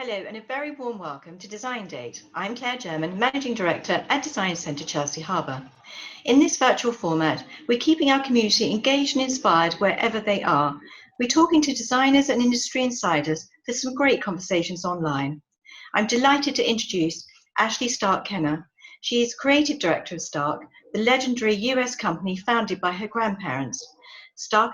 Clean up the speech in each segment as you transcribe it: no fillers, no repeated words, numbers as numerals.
Hello and a very warm welcome to Design Date. I'm Claire German, Managing Director at Design Centre Chelsea Harbour. In this virtual format, we're keeping our community engaged and inspired wherever they are. We're talking to designers and industry insiders for some great conversations online. I'm delighted to introduce Ashley Stark-Kenner. She is Creative Director of Stark, the legendary US company founded by her grandparents. Stark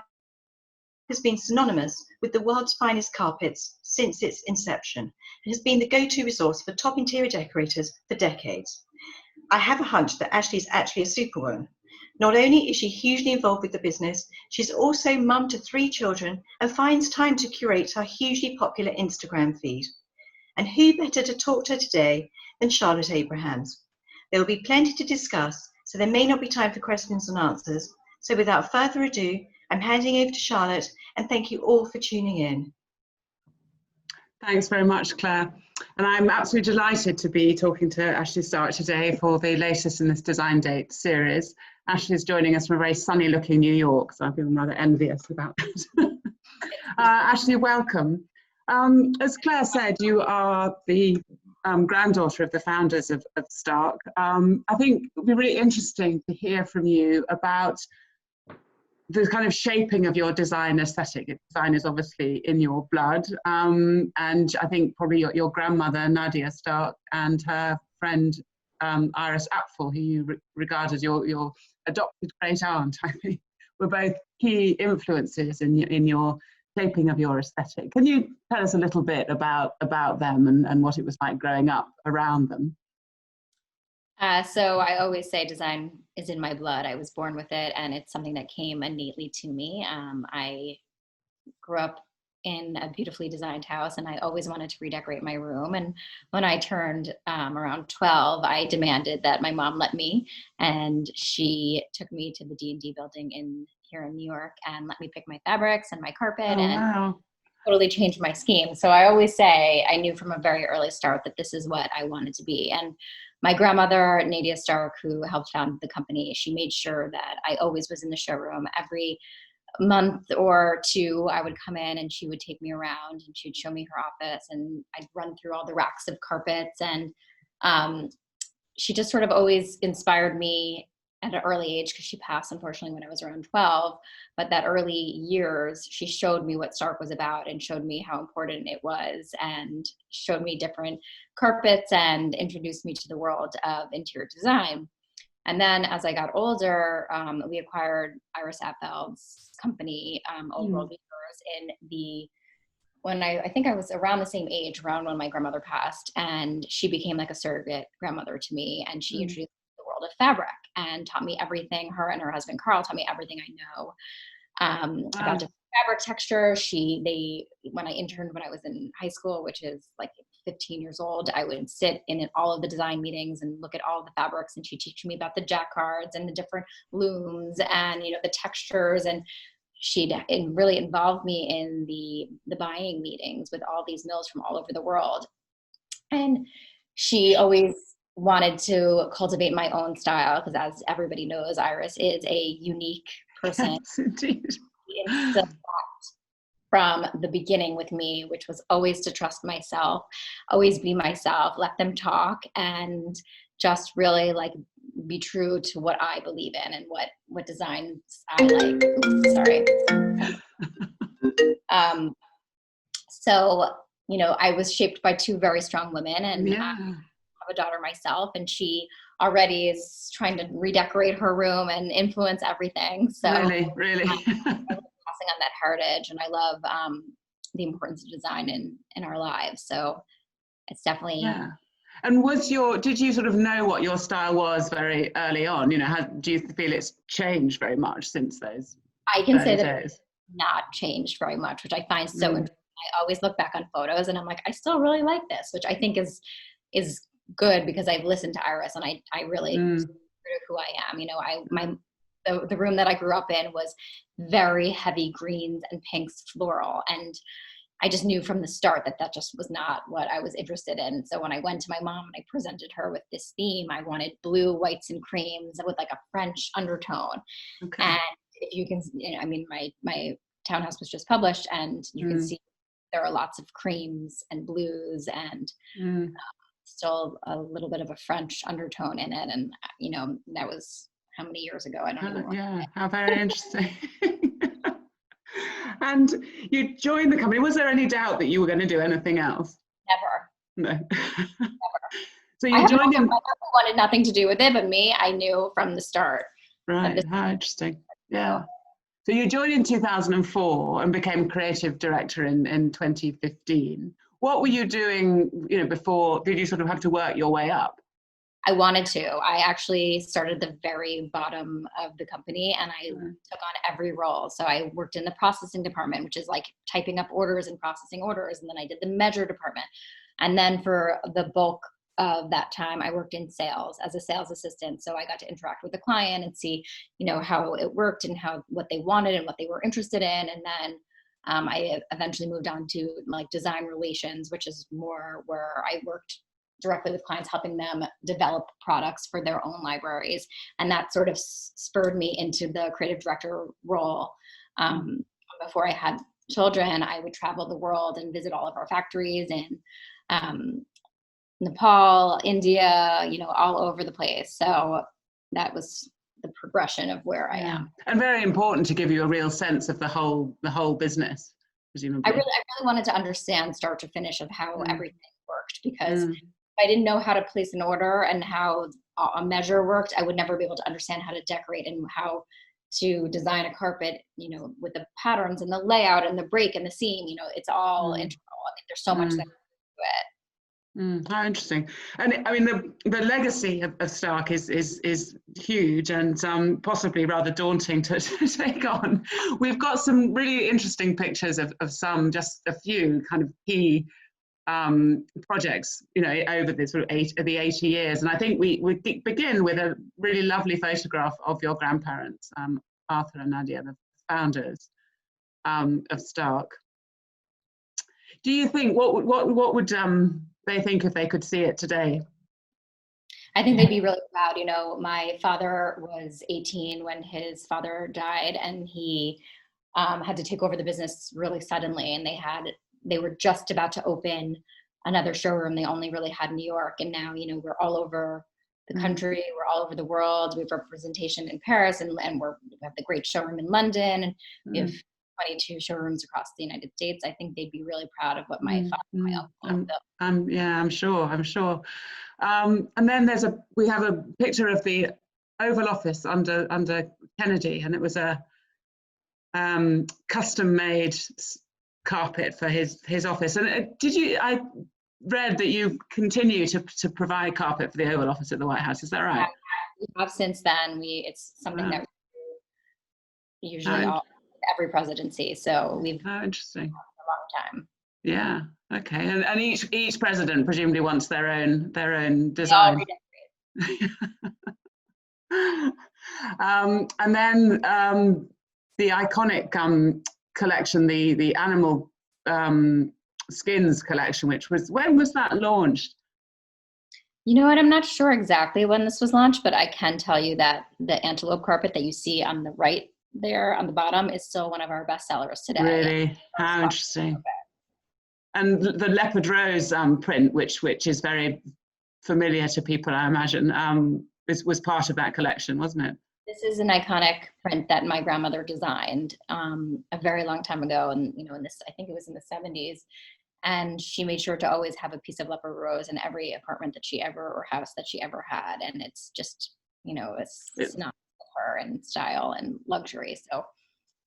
has been synonymous with the world's finest carpets since its inception and has been the go-to resource for top interior decorators for decades. I have a hunch that Ashley is actually a superwoman. Not only is she hugely involved with the business, she's also mum to 3 children and finds time to curate her hugely popular Instagram feed. And who better to talk to her today than Charlotte Abrahams? There will be plenty to discuss, so there may not be time for questions and answers. So without further ado, I'm handing over to Charlotte, and thank you all for tuning in. Thanks very much, Claire. And I'm absolutely delighted to be talking to Ashley Stark today for the latest in this Design Date series. Ashley is joining us from a very sunny looking New York, so I'm feeling rather envious about that. Ashley, welcome. As Claire said, you are the granddaughter of the founders of Stark. I think it would be really interesting to hear from you about the kind of shaping of your design aesthetic. Design is obviously in your blood, and I think probably your grandmother Nadia Stark and her friend Iris Apfel, who you regard as your adopted great aunt, I think, were both key influences in your shaping of your aesthetic. Can you tell us a little bit about them and what it was like growing up around them? So I always say design is in my blood. I was born with it, and it's something that came innately to me. I grew up in a beautifully designed house, and I always wanted to redecorate my room. And when I turned around 12, I demanded that my mom let me, and she took me to the D&D building here in New York and let me pick my fabrics and my carpet. Wow. Totally changed my scheme. So I always say I knew from a very early start that this is what I wanted to be. And my grandmother, Nadia Stark, who helped found the company, she made sure that I always was in the showroom. Every month or two, I would come in and she would take me around and she'd show me her office, and I'd run through all the racks of carpets. And she just sort of always inspired me at an early age, because she passed unfortunately when I was around 12. But that early years, she showed me what Stark was about and showed me how important it was, and showed me different carpets and introduced me to the world of interior design. And then as I got older, we acquired Iris Apfel's company, Old World Weavers, when I think I was around the same age, around when my grandmother passed, and she became like a surrogate grandmother to me, and she introduced me to the world of fabric and taught me everything. Her and her husband Carl taught me everything I know about different fabric texture. When I interned when I was in high school, which is like 15 years old, I would sit in all of the design meetings and look at all the fabrics, and she'd teach me about the jacquards and the different looms and the textures, and she'd really involved me in the buying meetings with all these mills from all over the world. And she always wanted to cultivate my own style, because as everybody knows, Iris is a unique person. Yes, indeed. From the beginning with me, which was always to trust myself, always be myself, let them talk, and just really like be true to what I believe in and what designs I like. Oops, sorry. So, I was shaped by 2 very strong women, and I have a daughter myself, and she already is trying to redecorate her room and influence everything. So really. Passing on that heritage, and I love the importance of design in our lives. So it's definitely. Yeah. And did you sort of know what your style was very early on? Do you feel it's changed very much since those? I can say that it's not changed very much, which I find so interesting. I always look back on photos and I'm like, I still really like this, which I think is good, because I've listened to Iris and I really who I am. The room that I grew up in was very heavy greens and pinks floral, and I just knew from the start that just was not what I was interested in. So when I went to my mom and I presented her with this theme, I wanted blue, whites, and creams with like a French undertone. Okay. And if you can, my townhouse was just published, and you can see there are lots of creams and blues and still a little bit of a French undertone in it. And, that was how many years ago? I don't even remember. Yeah, how very interesting. And you joined the company. Was there any doubt that you were going to do anything else? Never. No. Never. So I you have joined another brother who wanted nothing to do with it, but me, I knew from the start. Right, how interesting. Yeah. So you joined in 2004 and became creative director in 2015. What were you doing, before? Did you sort of have to work your way up? I wanted to. I actually started at the very bottom of the company and I took on every role. So I worked in the processing department, which is like typing up orders and processing orders. And then I did the measure department. And then for the bulk of that time, I worked in sales as a sales assistant. So I got to interact with the client and see, how it worked and what they wanted and what they were interested in. And then I eventually moved on to like design relations, which is more where I worked directly with clients, helping them develop products for their own libraries. And that sort of spurred me into the creative director role. Before I had children, I would travel the world and visit all of our factories in Nepal, India, all over the place. So that was the progression of where I am. And very important to give you a real sense of the whole business, presumably. I really wanted to understand start to finish of how everything worked, because if I didn't know how to place an order and how a measure worked, I would never be able to understand how to decorate and how to design a carpet, with the patterns and the layout and the break and the seam, it's all integral. I mean, there's so much that goes into it. How interesting. And I mean, the legacy of Stark is huge and possibly rather daunting to take on. We've got some really interesting pictures of some, just a few kind of key projects, over the sort of 80 years. And I think we begin with a really lovely photograph of your grandparents, Arthur and Nadia, the founders of Stark. Do you think, what would they think if they could see it today? I think they'd be really proud. My father was 18 when his father died, and he had to take over the business really suddenly. And they were just about to open another showroom. They only really had New York, and now we're all over the country. We're all over the world. We have representation in Paris, and we have the great showroom in London, and we have 22 showrooms across the United States. I think they'd be really proud of what my father and my uncle built. Yeah, I'm sure. And then we have a picture of the Oval Office under Kennedy, and it was a custom-made carpet for his office. And I read that you continue to provide carpet for the Oval Office at the White House. Is that right? We have since then. It's something that we usually every presidency. So we've interesting. a long time. Yeah. Okay. And each president presumably wants their own design. And then the iconic collection, the animal skins collection, when was that launched? You know what? I'm not sure exactly when this was launched, but I can tell you that the antelope carpet that you see on the right there on the bottom is still one of our best sellers today. Really? How interesting. And the leopard rose print, which is very familiar to people, I imagine, was part of that collection, wasn't it? This is an iconic print that my grandmother designed a very long time ago, and I think it was in the 70s. And she made sure to always have a piece of leopard rose in every apartment or house that she ever had. And it's just, it's not her and style and luxury. So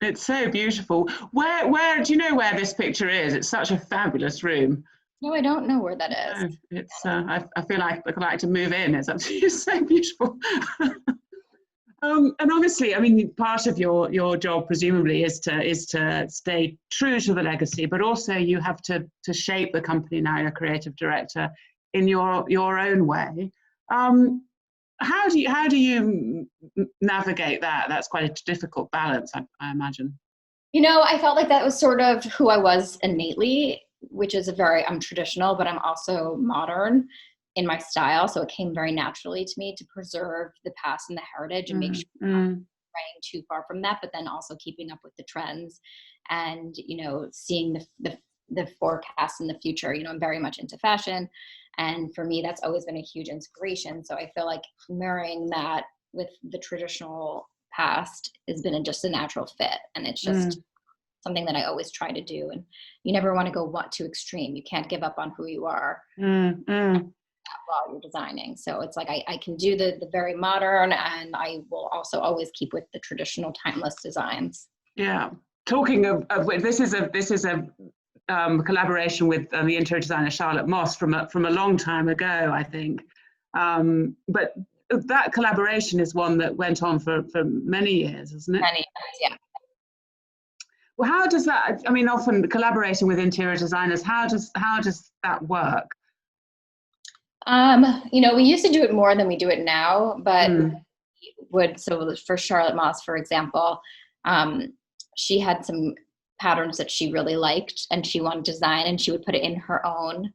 it's so beautiful. Where do you know where this picture is? It's such a fabulous room. No, I don't know where that is. No, it's I feel like I'd like to move in. It's absolutely so beautiful. And obviously, I mean, part of your job presumably is to stay true to the legacy, but also you have to shape the company now. You're a creative director in your own way. How do you navigate that? That's quite a difficult balance, I imagine. I felt like that was sort of who I was innately, which is I'm traditional, but I'm also modern in my style. So it came very naturally to me to preserve the past and the heritage and make sure I'm not straying too far from that, but then also keeping up with the trends and, seeing the the forecast in the future. You know, I'm very much into fashion, and for me, that's always been a huge inspiration. So I feel like marrying that with the traditional past has been just a natural fit, and it's just something that I always try to do. And you never want to go too extreme. You can't give up on who you are while you're designing. So it's like I can do the very modern, and I will also always keep with the traditional timeless designs. Yeah. Talking of which, this is a collaboration with the interior designer Charlotte Moss from a long time ago, I think. But that collaboration is one that went on for many years, isn't it? Many years, yeah. Well, how does that? I mean, often collaborating with interior designers, how does that work? You know, we used to do it more than we do it now, but so for Charlotte Moss, for example, she had some patterns that she really liked and she wanted to design, and she would put it in her own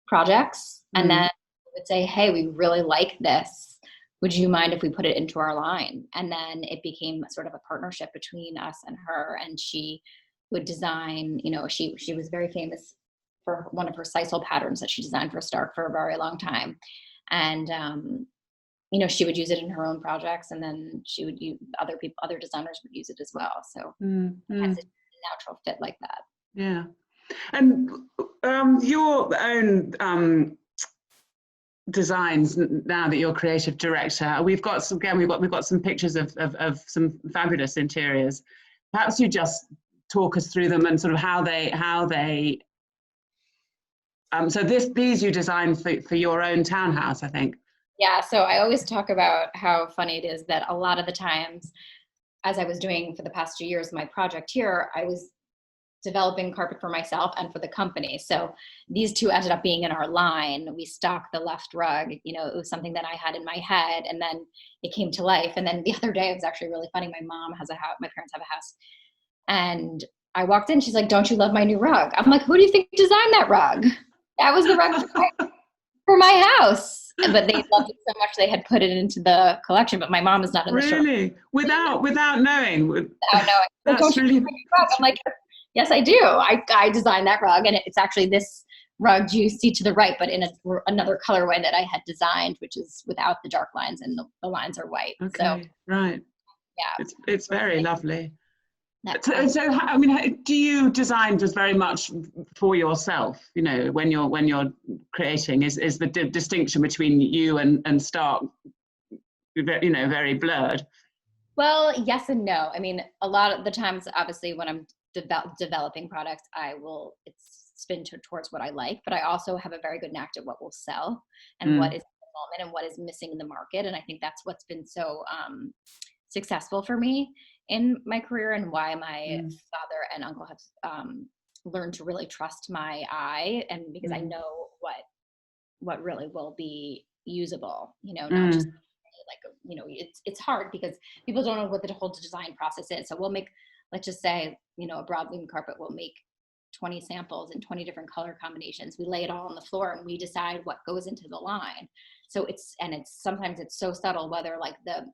projects, and then would say, hey, we really like this. Would you mind if we put it into our line? And then it became sort of a partnership between us and her, and she would design, you know, she was very famous for one of her sisal patterns that she designed for Stark for a very long time. And, you know, she would use it in her own projects, and then she would use other designers would use it as well. So it's a natural fit like that. Yeah. And your own designs, now that you're creative director, we've got some pictures of some fabulous interiors. Perhaps you just talk us through them and sort of how they so these you designed for your own townhouse, I think. Yeah, so I always talk about how funny it is that a lot of the times, as I was doing for the past 2 years my project here, I was developing carpet for myself and for the company. So these two ended up being in our line. We stocked the left rug. You know, it was something that I had in my head, and then it came to life. And then the other day, it was actually really funny. My mom has a house, my parents have a house. And I walked in, she's like, don't you love my new rug? I'm like, who do you think designed that rug? That was the rug for my house. But they loved it so much they had put it into the collection. But my mom is not in the show. Really? Without knowing? Without knowing. That's really... I'm like, yes, I do. I designed that rug, and it's actually this rug you see to the right, but in another colorway that I had designed, which is without the dark lines, and the lines are white. Okay, so, right. Yeah, it's very lovely. So, I mean, do you design just very much for yourself? You know, when you're creating, is the distinction between you and Stark, you know, very blurred? Well, yes and no. I mean, a lot of the times, obviously, when I'm developing products, it's spin towards what I like, but I also have a very good knack at what will sell and what is in the moment and what is missing in the market. And I think that's what's been so successful for me in my career, and why my father and uncle have learned to really trust my eye, and because I know what really will be usable, you know, not just like, you know, it's hard because people don't know what the whole design process is. So we'll make, let's just say, you know, a broadloom carpet will make 20 samples in 20 different color combinations. We lay it all on the floor and we decide what goes into the line. So it's sometimes it's so subtle, whether like the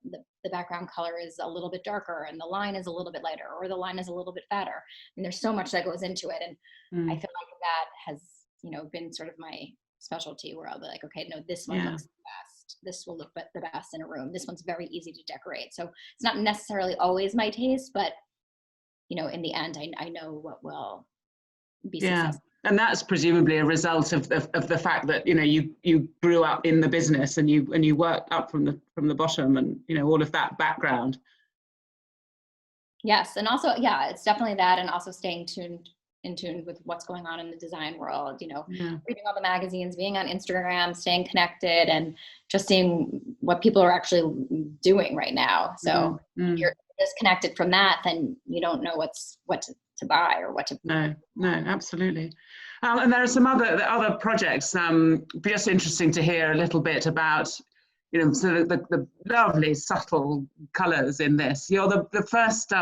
background color is a little bit darker and the line is a little bit lighter, or the line is a little bit fatter. And there's so much that goes into it. And I feel like that has, you know, been sort of my specialty, where I'll be like, okay, no, this one looks the best. This will look the best in a room. This one's very easy to decorate. So it's not necessarily always my taste, but you know, in the end, I know what will be successful. And that's presumably a result of the fact that, you know, you grew up in the business and you worked up from the bottom, and, you know, all of that background. Yes, and also, yeah, it's definitely that, and also staying in tune with what's going on in the design world, you know, reading all the magazines, being on Instagram, staying connected, and just seeing what people are actually doing right now. So if you're disconnected from that, then you don't know what to buy or what to. No, absolutely. And there are some other projects. Just interesting to hear a little bit about, you know, so the lovely subtle colours in this. You're the first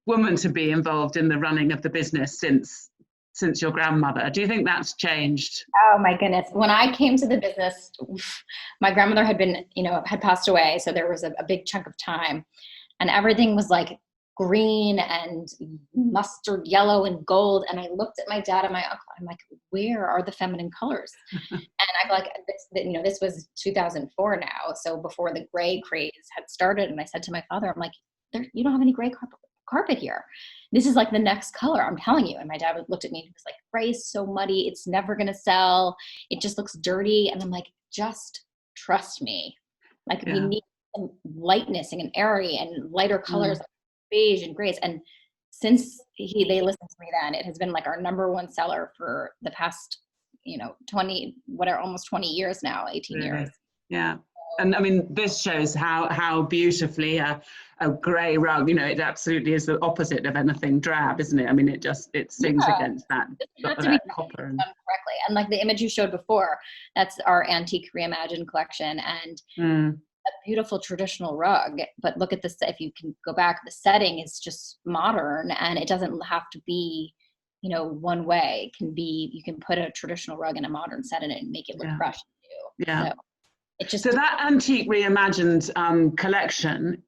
woman to be involved in the running of the business since your grandmother. Do you think that's changed? Oh my goodness. When I came to the business, my grandmother had passed away. So there was a big chunk of time, and everything was like green and mustard yellow and gold. And I looked at my dad and my uncle. I'm like, where are the feminine colors? And I'm like, this was 2004 now. So before the gray craze had started. And I said to my father, I'm like, you don't have any gray carpet here. This is like the next color, I'm telling you. And my dad looked at me and he was like, gray is so muddy. It's never going to sell. It just looks dirty. And I'm like, just trust me. Like we need some lightness and an airy and lighter colors, like beige and grays. And since they listened to me then, it has been like our #1 seller for the past, almost 20 years now, 18 years. Yeah. And I mean, this shows how beautifully a grey rug, it absolutely is the opposite of anything drab, isn't it? I mean, it sings against that copper. Correctly. And like the image you showed before, that's our Antique Reimagined collection, and a beautiful traditional rug. But look at this, if you can go back, the setting is just modern, and it doesn't have to be, one way. You can put a traditional rug in a modern set in it and make it look fresh and new. Yeah. So that Antique Reimagined collection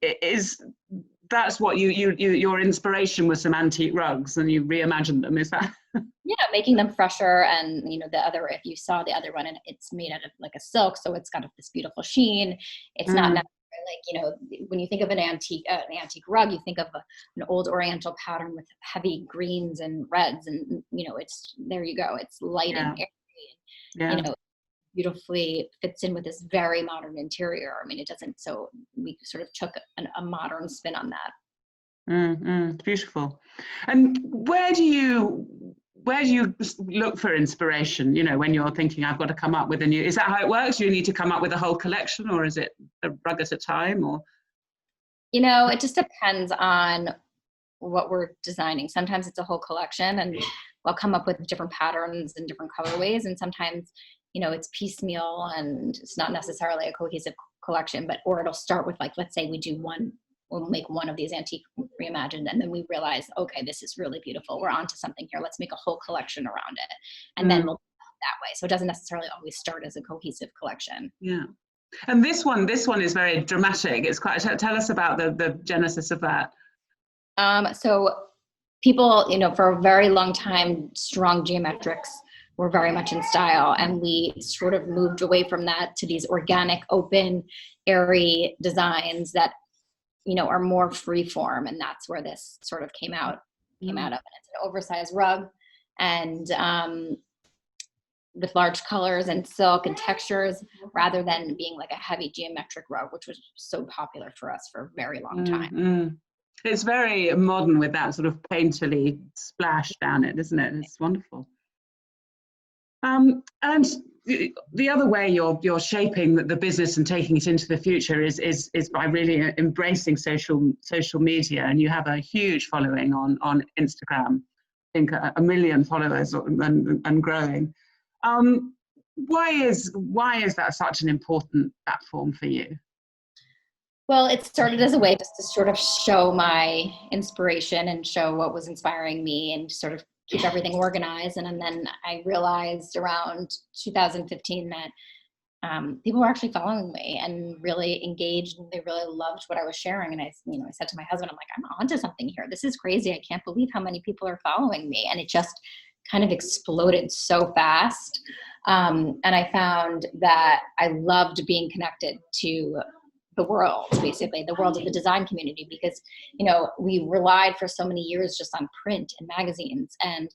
that's what your inspiration was, some antique rugs, and you reimagined them, is that? Yeah, making them fresher. And the other, if you saw the other one, and it's made out of like a silk, so it's got this beautiful sheen. It's not necessarily like, when you think of an antique rug, you think of an old oriental pattern with heavy greens and reds, and it's, there you go, it's light and airy, beautifully fits in with this very modern interior. I mean, it doesn't, so we sort of took a modern spin on that. Beautiful. And where do you look for inspiration, when you're thinking, I've got to come up with a new, is that how it works? You need to come up with a whole collection, or is it a rug at a time, or? It just depends on what we're designing. Sometimes it's a whole collection, and I'll come up with different patterns and different colorways. And sometimes, it's piecemeal and it's not necessarily a cohesive collection, or it'll start with, like, let's say we'll make one of these Antique Reimagined, and then we realize, okay, this is really beautiful, we're onto something here, let's make a whole collection around it, and then we'll that way. So it doesn't necessarily always start as a cohesive collection. Yeah. And this one is very dramatic. It's quite, tell us about the genesis of that. So people, for a very long time, strong geometrics were very much in style, and we sort of moved away from that to these organic, open, airy designs that are more free form, and that's where this sort of came out of. And it's an oversized rug, and with large colors and silk and textures, rather than being like a heavy geometric rug, which was so popular for us for a very long time. It's very modern with that sort of painterly splash down it, isn't it? It's wonderful. And the other way you're shaping the business and taking it into the future is by really embracing social media, and you have a huge following on Instagram. I think 1 million followers and growing. Why is that such an important platform for you? Well, it started as a way just to sort of show my inspiration and show what was inspiring me, and sort of keep everything organized. And then I realized around 2015 that people were actually following me and really engaged, and they really loved what I was sharing. And I said to my husband, I'm like, I'm onto something here. This is crazy. I can't believe how many people are following me. And it just kind of exploded so fast. And I found that I loved being connected to the world, basically the world of the design community, because we relied for so many years just on print and magazines, and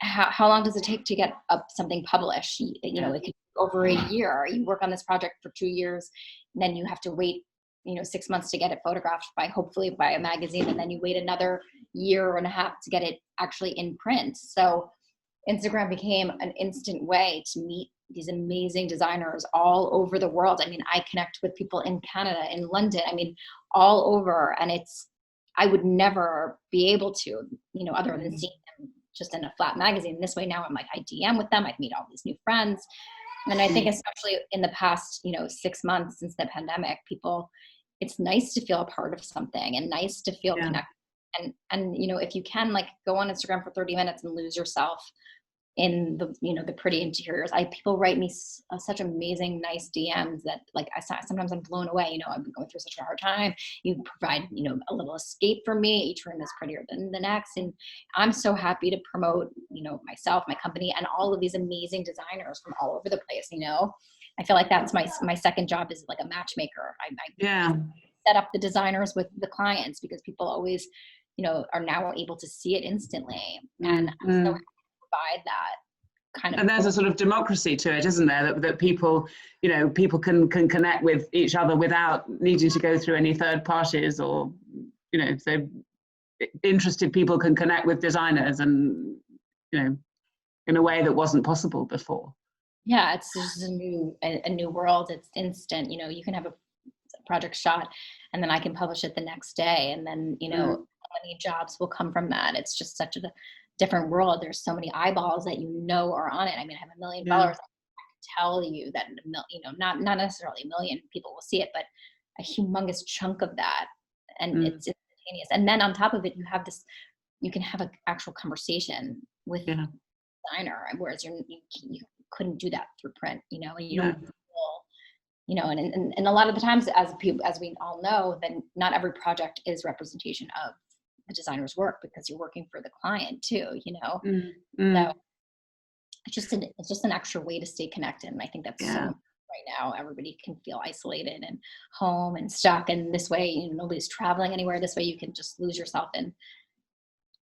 how long does it take to get something published? It could be over a year. You work on this project for 2 years, and then you have to wait 6 months to get it photographed hopefully by a magazine, and then you wait another year and a half to get it actually in print. So Instagram became an instant way to meet these amazing designers all over the world. I mean, I connect with people in Canada, in London, all over. And I would never be able to, other than seeing them just in a flat magazine. This way now I'm like, I DM with them, I'd meet all these new friends. And I think especially in the past, 6 months since the pandemic, it's nice to feel a part of something and nice to feel connected. And if you can, like, go on Instagram for 30 minutes and lose yourself in the, the pretty interiors. People write me such amazing, nice DMs that like sometimes I'm blown away. I've been going through such a hard time. You provide, a little escape for me. Each room is prettier than the next. And I'm so happy to promote, myself, my company, and all of these amazing designers from all over the place. I feel like that's my second job is like a matchmaker. I set up the designers with the clients because people always, are now able to see it instantly. And I'm so happy to provide that kind of. And there's a sort of democracy to it, isn't there? That people, people can connect with each other without needing to go through any third parties, or, so interested people can connect with designers, and, in a way that wasn't possible before. Yeah, it's just a new world. It's instant. You can have a project shot and then I can publish it the next day, and then how many jobs will come from that. It's just such a different world. There's so many eyeballs that are on it. I mean, I have $1 million. I can tell you that not necessarily 1 million people will see it, but a humongous chunk of that, and it's instantaneous. And then on top of it, you can have an actual conversation with the designer, whereas you couldn't do that through print, and you don't feel, and a lot of the times, as we all know, then not every project is representation of the designer's work, because you're working for the client too, So it's just an extra way to stay connected. And I think that's so important right now. Everybody can feel isolated and home and stuck, and this way, nobody's traveling anywhere. This way you can just lose yourself in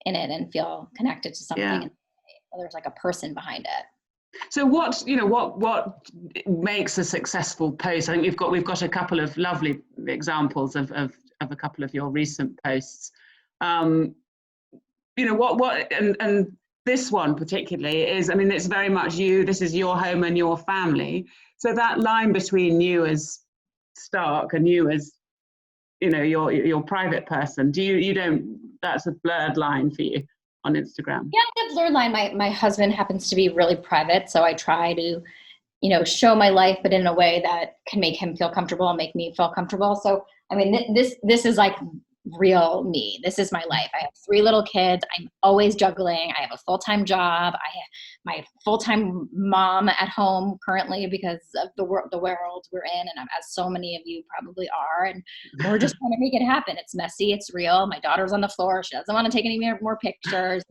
it and feel connected to something. And there's like a person behind it. So what makes a successful post? I think we've got a couple of lovely examples of a couple of your recent posts. And this one particularly is, I mean, it's very much you. This is your home and your family. So that line between you as Stark and you as, your private person, that's a blurred line for you on Instagram? Yeah, it's a blurred line. My husband happens to be really private, so I try to, show my life, but in a way that can make him feel comfortable and make me feel comfortable. So, I mean, this is like real me. This is my life. I have 3 little kids. I'm always juggling. I have a full-time job. I have my full-time mom at home currently because of the world we're in, and as so many of you probably are, and we're just trying to make it happen. It's messy. It's real. My daughter's on the floor. She doesn't want to take any more pictures.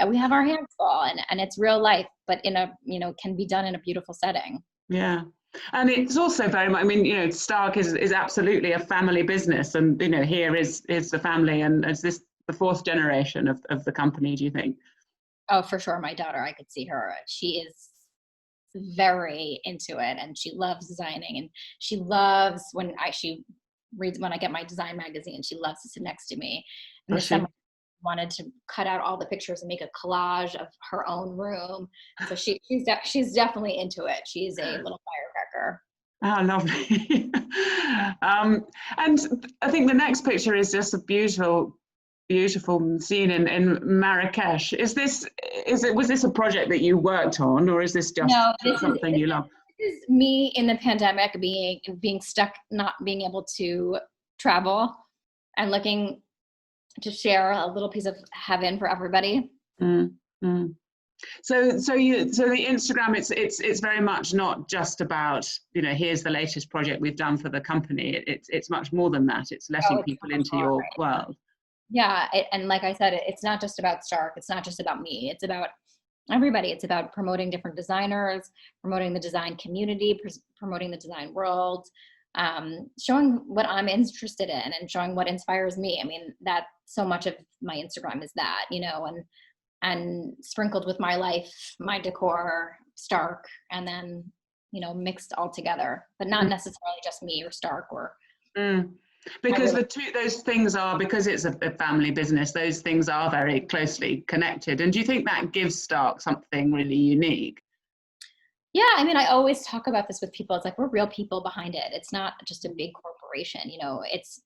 We have our hands full, and it's real life, but in a, can be done in a beautiful setting. Yeah. And it's also very much, I mean, Stark is absolutely a family business, and, here is the family, and is this the 4th generation of the company, do you think? Oh, for sure. My daughter, I could see her. She is very into it, and she loves designing, and she loves when she reads, when I get my design magazine, she loves to sit next to me. And this summer, wanted to cut out all the pictures and make a collage of her own room. So she's definitely into it. She's a little firecracker. Oh, lovely. And I think the next picture is just a beautiful scene in Marrakesh. Was this a project that you worked on, or is this just something you love? This is me in the pandemic, being stuck, not being able to travel, and looking to share a little piece of heaven for everybody. So the Instagram, it's very much not just about, here's the latest project we've done for the company. It's much more than that. It's letting people into your world. Yeah, and like I said, it's not just about Stark. It's not just about me. It's about everybody. It's about promoting different designers, promoting the design community, promoting the design world, showing what I'm interested in, and showing what inspires me. I mean, that so much of my Instagram is that, and sprinkled with my life, my decor, Stark, and then, mixed all together, but not necessarily just me or Stark or. Because those things are, because it's a family business, those things are very closely connected. And do you think that gives Stark something really unique? Yeah, I mean, I always talk about this with people. It's like, we're real people behind it. It's not just a big corporation, it's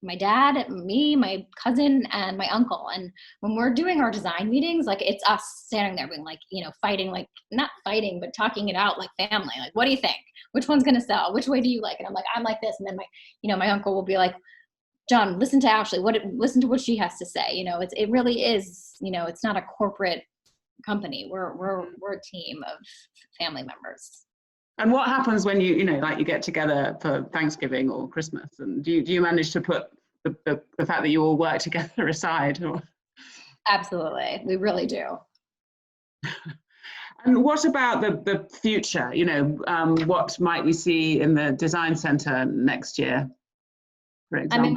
my dad, me, my cousin, and my uncle. And when we're doing our design meetings, like, it's us standing there being like, fighting, like, not fighting, but talking it out like family. Like, what do you think? Which one's going to sell? Which way do you like it? I'm like, I'm like this. And then my uncle will be like, John, listen to Ashley. Listen to what she has to say. It really is, it's not a corporate company. We're a team of family members. And what happens when you know, like you get together for Thanksgiving or Christmas, and do you manage to put the fact that you all work together aside? Or? Absolutely, we really do. And what about the future? You know, what might we see in the design center next year, for example? I mean,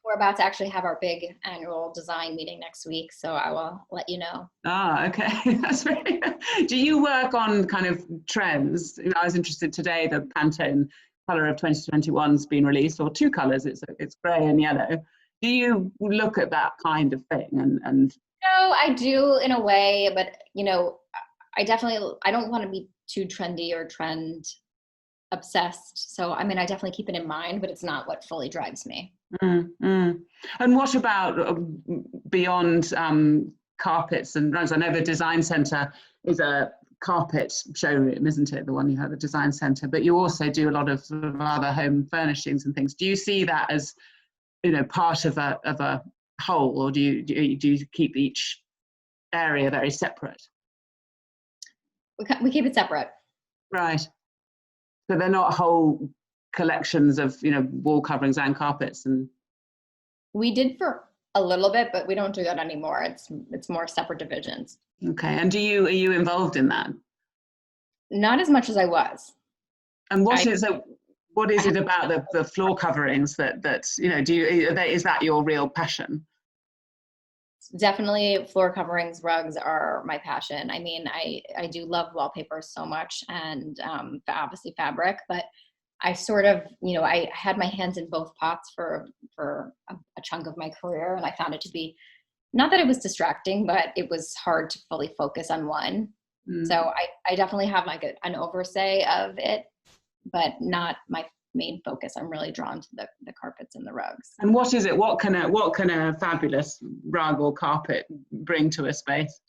we're about to actually have our big annual design meeting next week, so I will let you know. Ah, okay. That's very. Do you work on kind of trends? You know, I was interested today. The Pantone color of 2021's been released, or two colors. It's grey and yellow. Do you look at that kind of thing? And No, I do in a way, but you know, I don't want to be too trendy or trend obsessed. So I mean, I definitely keep it in mind, but it's not what fully drives me. And what about beyond carpets and rugs? I know the design center is a carpet showroom, isn't it? The one you have, the design center, but you also do a lot of sort of other home furnishings and things. Do you see that as, you know, part of a whole, or do you keep each area very separate? We keep it separate. Right. So they're not whole collections of, you know, wall coverings and carpets. And We did for a little bit, but we don't do that anymore. It's more separate divisions. okay. And are you involved in that? Not as much as I was. And what is it about the floor coverings that you know? Is that your real passion? Definitely floor coverings, rugs are my passion. I mean, I do love wallpaper so much, and obviously fabric, but I sort of, you know, I had my hands in both pots for a chunk of my career, and I found it to be, not that it was distracting, but it was hard to fully focus on one. So I definitely have like an oversight of it, but not my main focus. I'm really drawn to the carpets and the rugs. And what is it? What can a fabulous rug or carpet bring to a space?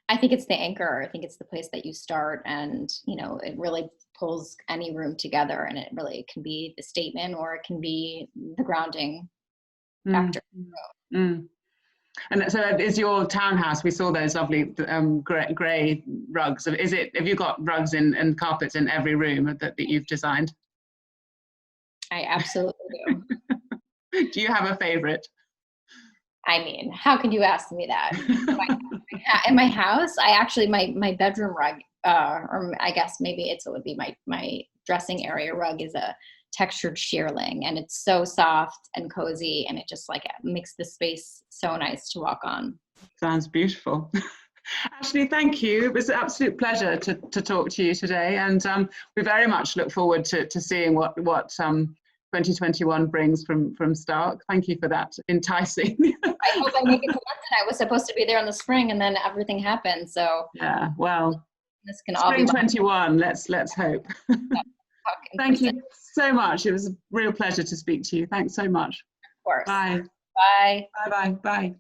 I think it's the anchor. I think it's the place that you start, and you know, it really pulls any room together, and it really can be the statement, or it can be the grounding factor. And so is your townhouse, we saw those lovely grey rugs. Have you got rugs and carpets in every room that you've designed? I absolutely do. Do you have a favorite? I mean, how could you ask me that? In my house, I actually, my bedroom rug, or I guess maybe it would be my dressing area rug, is a textured shearling, and it's so soft and cozy, and it just like makes the space so nice to walk on. Sounds beautiful. Ashley, thank you. It was an absolute pleasure to talk to you today, and we very much look forward to seeing what 2021 brings from Stark. Thank you for that enticing. I hope I make it to London. I was supposed to be there in the spring, and then everything happened. So yeah, well, this can spring all be 21. Let's hope. Thank you so much. It was a real pleasure to speak to you. Thanks so much. Of course. Bye. Bye. Bye. Bye. Bye.